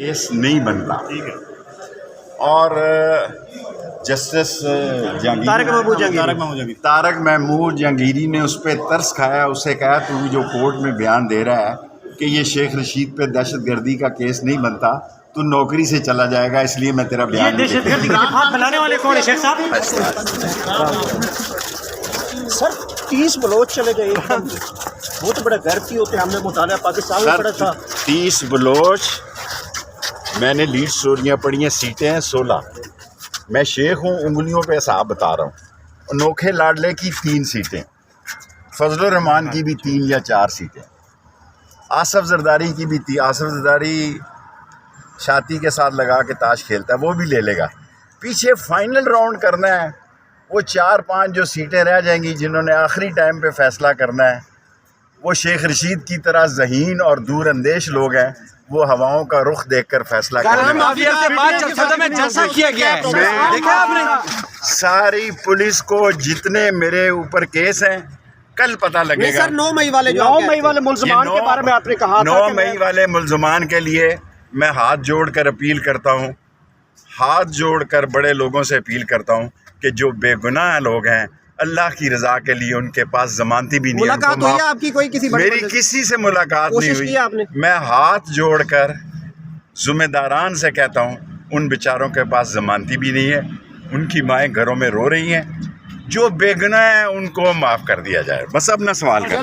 Case نہیں بنتا. اور جسٹس طارق محمود جہانگیری نے اس پہ ترس کھایا. اسے کہا تو جو کورٹ میں بیان دے رہا ہے کہ یہ شیخ رشید پہ دہشت گردی کا کیس نہیں بنتا تو نوکری سے چلا جائے گا, اس لیے میں تیرا بیان نہیں. دہشت گردی کا دفعہ بنانے والے کون ہیں شیخ صاحب؟ سر 30 بلوچ چلے گئے, بہت بڑے غیرتی ہوتے ہیں. ہم نے مطالعہ پاکستان میں پڑھا تھا. 30 بلوچ, میں نے لیڈ سٹوریاں پڑھی ہیں, سیٹیں ہیں 16. میں شیخ ہوں, انگلیوں پہ حساب بتا رہا ہوں. انوکھے لاڈلے کی 3 سیٹیں, فضل الرحمان کی بھی 3 یا 4 سیٹیں, آصف زرداری کی بھی 3. آصف زرداری شاتی کے ساتھ لگا کے تاش کھیلتا ہے, وہ بھی لے لے گا. پیچھے فائنل راؤنڈ کرنا ہے, وہ 4-5 جو سیٹیں رہ جائیں گی جنہوں نے آخری ٹائم پہ فیصلہ کرنا ہے, وہ شیخ رشید کی طرح ذہین اور دور اندیش لوگ ہیں. وہ ہواؤں کا رخ دیکھ کر فیصلہ کرنے ساری پولیس کو جتنے میرے اوپر کیس ہیں کل پتہ لگے گا. 9 مئی والے 9 مئی والے ملزمان کے بارے میں آپ نے کہا 9 مئی والے ملزمان کے لیے میں ہاتھ جوڑ کر اپیل کرتا ہوں, ہاتھ جوڑ کر بڑے لوگوں سے اپیل کرتا ہوں کہ جو بے گناہ لوگ ہیں اللہ کی رضا کے لیے ان کے پاس ضمانتی بھی نہیں ہے. ملاقات ہوئی آپ کی کوئی کسی میری کسی سے ملاقات نہیں ہوئی. میں ہاتھ جوڑ کر ذمہ داران سے کہتا ہوں ان بیچاروں کے پاس ضمانتی بھی نہیں ہے, ان کی مائیں گھروں میں رو رہی ہیں. جو بے گناہ ہیں ان کو معاف کر دیا جائے. بس اب نہ سوال کر.